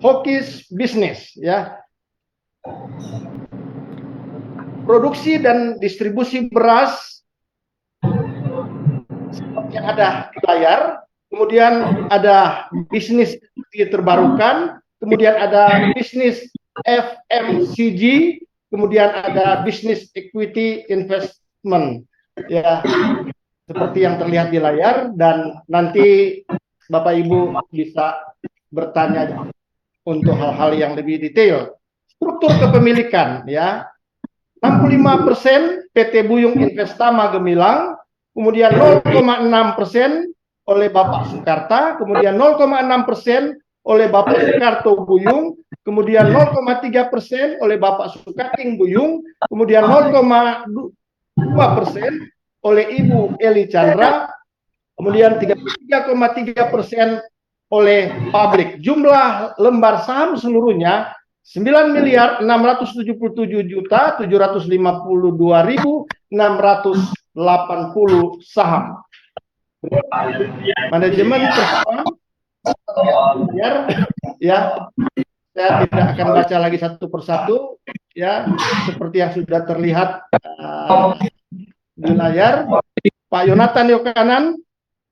Hoki's Business, ya. Produksi dan distribusi beras seperti yang ada di layar, kemudian ada bisnis terbarukan, kemudian ada bisnis FMCG, kemudian ada bisnis equity investment, ya, seperti yang terlihat di layar, dan nanti Bapak Ibu bisa bertanya untuk hal-hal yang lebih detail. Struktur kepemilikan, ya, 65% PT Buyung Investama Gemilang, kemudian 0,6% oleh Bapak Sukarta, kemudian 0,6% oleh Bapak Sukarto Buyung, kemudian 0,3% oleh Bapak Sukating Buyung, kemudian 0,2% oleh Ibu Eli Chandra, kemudian 33,3% oleh publik. Jumlah lembar saham seluruhnya 9.677.752.680 saham. Manajemen persoalan, ya, saya tidak akan baca lagi satu persatu, ya, seperti yang sudah terlihat di layar. Pak Yonatan Yokanan,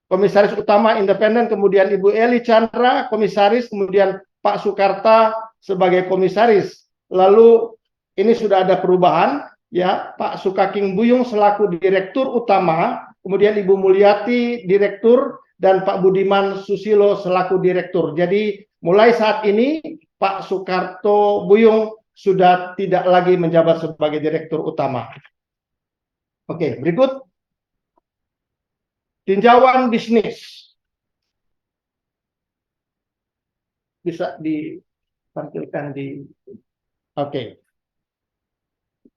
Komisaris Utama Independen, kemudian Ibu Eli Chandra, Komisaris, kemudian Pak Sukarta sebagai Komisaris. Lalu ini sudah ada perubahan, ya, Pak Sukaking Buyung selaku Direktur Utama, kemudian Ibu Mulyati Direktur, dan Pak Budiman Susilo selaku Direktur. Jadi mulai saat ini Pak Sukarto Buyung sudah tidak lagi menjabat sebagai Direktur Utama. Oke, berikut tinjauan bisnis. Bisa ditampilkan di... Oke.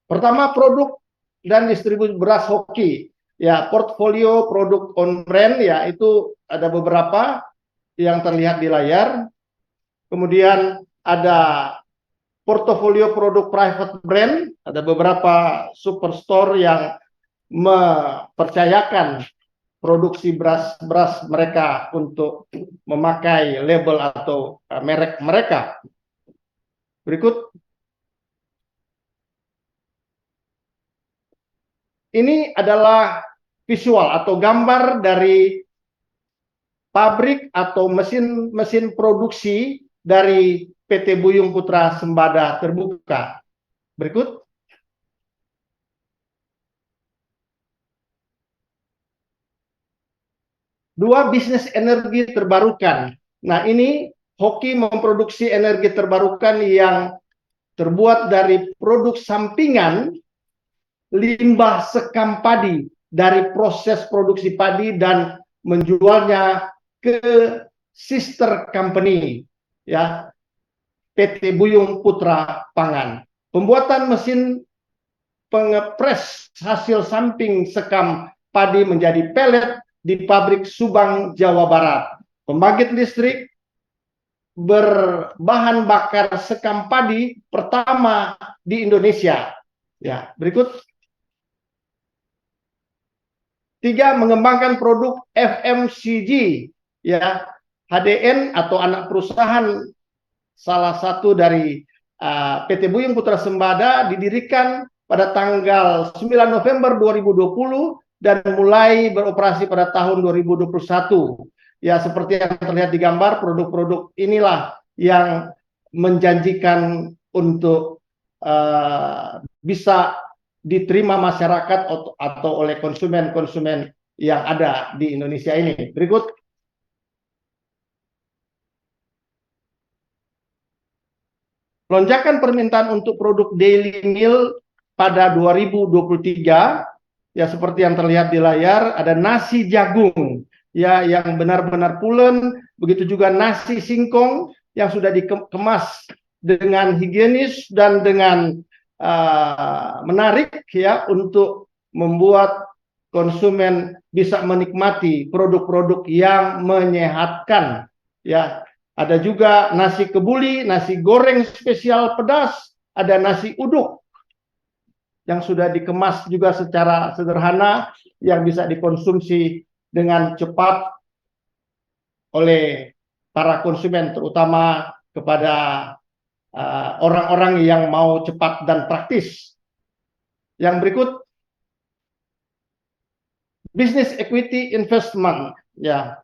Pertama, produk dan distribusi beras Hoki. Ya, portfolio produk on brand, ya, itu ada beberapa yang terlihat di layar. Kemudian ada portofolio produk private brand, ada beberapa superstore yang mempercayakan produksi beras mereka untuk memakai label atau merek mereka. Berikut. Ini adalah visual atau gambar dari pabrik atau mesin produksi dari PT Buyung Putra Sembada Terbuka. Berikut. Dua, bisnis energi terbarukan. Nah, ini Hoki memproduksi energi terbarukan yang terbuat dari produk sampingan limbah sekam padi dari proses produksi padi dan menjualnya ke sister company, ya, PT Buyung Putra Pangan. Pembuatan mesin pengepres hasil samping sekam padi menjadi pelet di pabrik Subang, Jawa Barat. Pembangkit listrik berbahan bakar sekam padi pertama di Indonesia. Ya, berikut. 3, mengembangkan produk FMCG, ya, HDN atau anak perusahaan salah satu dari PT Buyung Putra Sembada didirikan pada tanggal 9 November 2020 dan mulai beroperasi pada tahun 2021. Ya, seperti yang terlihat di gambar, produk-produk inilah yang menjanjikan untuk bisa diterima masyarakat atau oleh konsumen-konsumen yang ada di Indonesia ini. Berikut. Lonjakan permintaan untuk produk daily meal pada 2023, ya, seperti yang terlihat di layar, ada nasi jagung, ya, yang benar-benar pulen, begitu juga nasi singkong yang sudah dikemas dengan higienis dan dengan menarik, ya, untuk membuat konsumen bisa menikmati produk-produk yang menyehatkan, ya. Ada juga nasi kebuli, nasi goreng spesial pedas, ada nasi uduk yang sudah dikemas juga secara sederhana yang bisa dikonsumsi dengan cepat oleh para konsumen, terutama kepada orang-orang yang mau cepat dan praktis. Yang berikut, business equity investment, ya.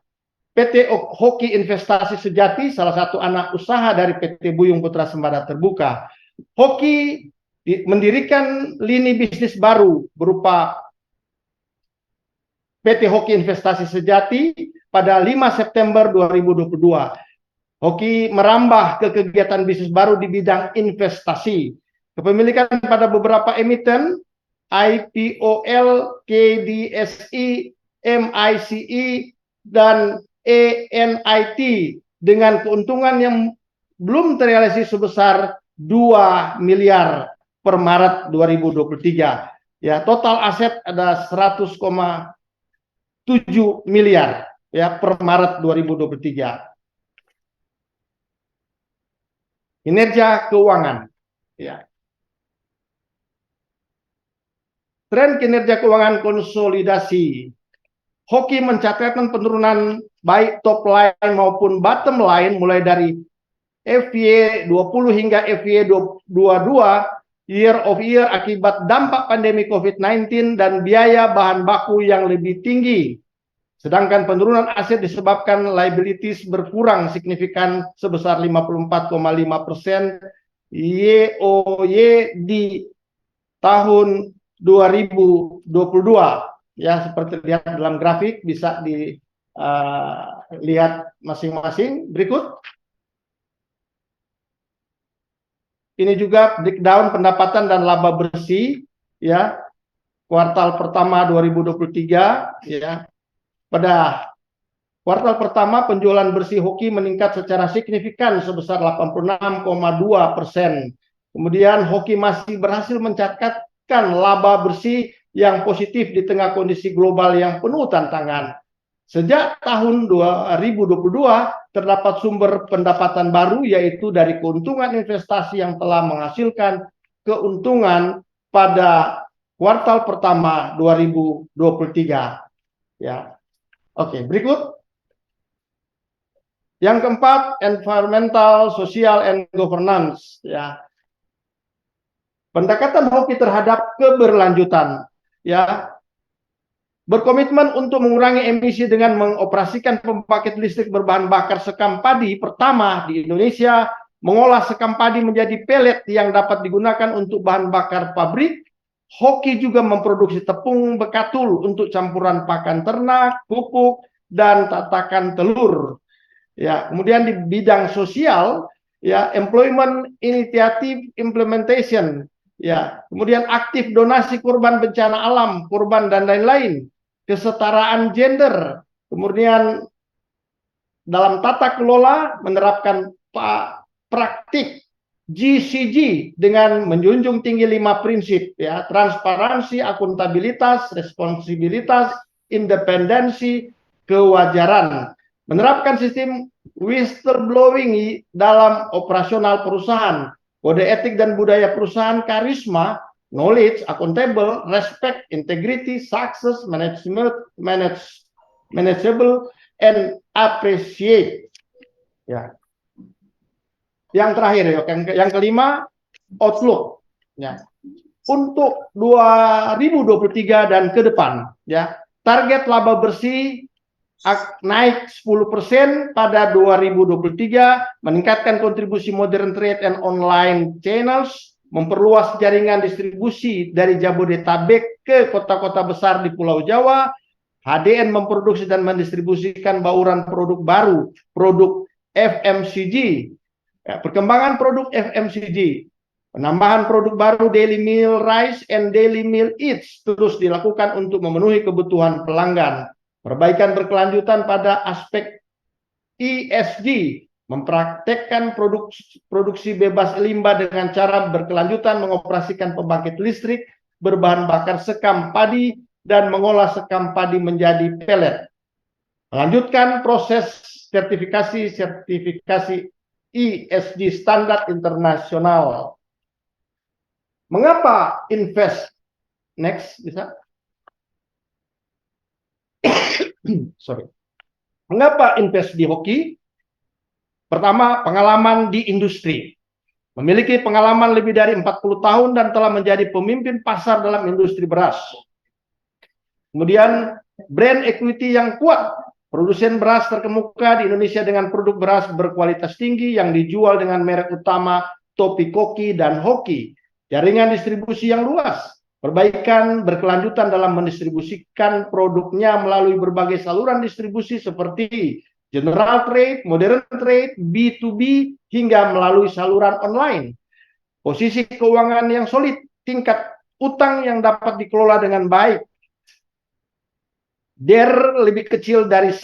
PT Hoki Investasi Sejati, salah satu anak usaha dari PT Buyung Putra Sembada Terbuka. Hoki mendirikan lini bisnis baru berupa PT Hoki Investasi Sejati pada 5 September 2022. Hoki merambah ke kegiatan bisnis baru di bidang investasi. Kepemilikan pada beberapa emiten, IPOL, KDSI, MICE, dan ENIT dengan keuntungan yang belum terrealisasi sebesar 2 miliar per Maret 2023. Ya, total aset ada 100,7 miliar ya per Maret 2023. Kinerja keuangan, ya. Tren kinerja keuangan konsolidasi. Hoki mencatatkan penurunan baik top line maupun bottom line mulai dari FY 20 hingga FY 22 year of year akibat dampak pandemi COVID-19 dan biaya bahan baku yang lebih tinggi. Sedangkan penurunan aset disebabkan liabilities berkurang signifikan sebesar 54,5% YoY di tahun 2022. Ya, seperti lihat dalam grafik, bisa dilihat masing-masing. Berikut. Ini juga breakdown pendapatan dan laba bersih ya. Kuartal pertama 2023 ya. Pada kuartal pertama penjualan bersih Hoki meningkat secara signifikan sebesar 86,2%. Kemudian Hoki masih berhasil mencatatkan laba bersih yang positif di tengah kondisi global yang penuh tantangan. Sejak tahun 2022 terdapat sumber pendapatan baru yaitu dari keuntungan investasi yang telah menghasilkan keuntungan pada kuartal pertama 2023 ya. Oke, berikut. Yang keempat, environmental, social, and governance. Ya, pendekatan Hoki terhadap keberlanjutan. Ya, berkomitmen untuk mengurangi emisi dengan mengoperasikan pembangkit listrik berbahan bakar sekam padi pertama di Indonesia, mengolah sekam padi menjadi pelet yang dapat digunakan untuk bahan bakar pabrik. Hoki juga memproduksi tepung bekatul untuk campuran pakan ternak, pupuk, dan tatakan telur. Ya, kemudian di bidang sosial, ya, employment initiative implementation, ya, kemudian aktif donasi korban bencana alam, korban dan lain-lain, kesetaraan gender, kemudian dalam tata kelola menerapkan praktik GCG dengan menjunjung tinggi 5 prinsip ya, transparansi, akuntabilitas, responsibilitas, independensi, kewajaran. Menerapkan sistem whistleblowing dalam operasional perusahaan, kode etik dan budaya perusahaan, karisma, knowledge, accountable, respect, integrity, success, manageable, and appreciate. Ya. Yang terakhir, yang kelima, outlook. Ya. Untuk 2023 dan ke depan, ya, target laba bersih naik 10% pada 2023, meningkatkan kontribusi modern trade and online channels, memperluas jaringan distribusi dari Jabodetabek ke kota-kota besar di Pulau Jawa. HDN memproduksi dan mendistribusikan bauran produk baru, produk FMCG. Ya, perkembangan produk FMCG, penambahan produk baru daily meal rice and daily meal eats terus dilakukan untuk memenuhi kebutuhan pelanggan. Perbaikan berkelanjutan pada aspek ESG, mempraktekkan produksi bebas limbah dengan cara berkelanjutan mengoperasikan pembangkit listrik berbahan bakar sekam padi dan mengolah sekam padi menjadi pelet. Melanjutkan proses sertifikasi ESG standar internasional. Mengapa invest? Next, bisa? Sorry. Mengapa invest di Hoki? Pertama, pengalaman di industri. Memiliki pengalaman lebih dari 40 tahun dan telah menjadi pemimpin pasar dalam industri beras. Kemudian, brand equity yang kuat. Produsen beras terkemuka di Indonesia dengan produk beras berkualitas tinggi yang dijual dengan merek utama Topi Koki dan Hoki. Jaringan distribusi yang luas. Perbaikan berkelanjutan dalam mendistribusikan produknya melalui berbagai saluran distribusi seperti general trade, modern trade, B2B, hingga melalui saluran online. Posisi keuangan yang solid, tingkat utang yang dapat dikelola dengan baik, DER lebih kecil dari 1,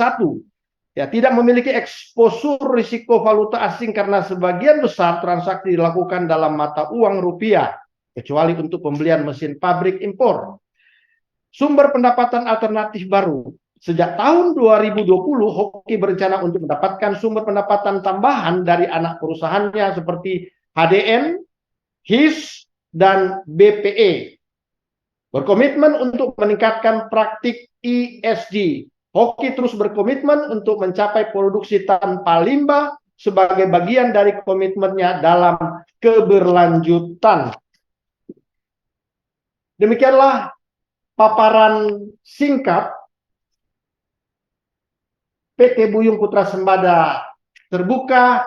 ya, tidak memiliki eksposur risiko valuta asing karena sebagian besar transaksi dilakukan dalam mata uang rupiah, kecuali untuk pembelian mesin pabrik impor. Sumber pendapatan alternatif baru. Sejak tahun 2020, Hoki berencana untuk mendapatkan sumber pendapatan tambahan dari anak perusahaannya seperti HDN, HIS, dan BPE. Berkomitmen untuk meningkatkan praktik ESG. Hoki terus berkomitmen untuk mencapai produksi tanpa limbah sebagai bagian dari komitmennya dalam keberlanjutan. Demikianlah paparan singkat PT Buyung Putra Sembada Terbuka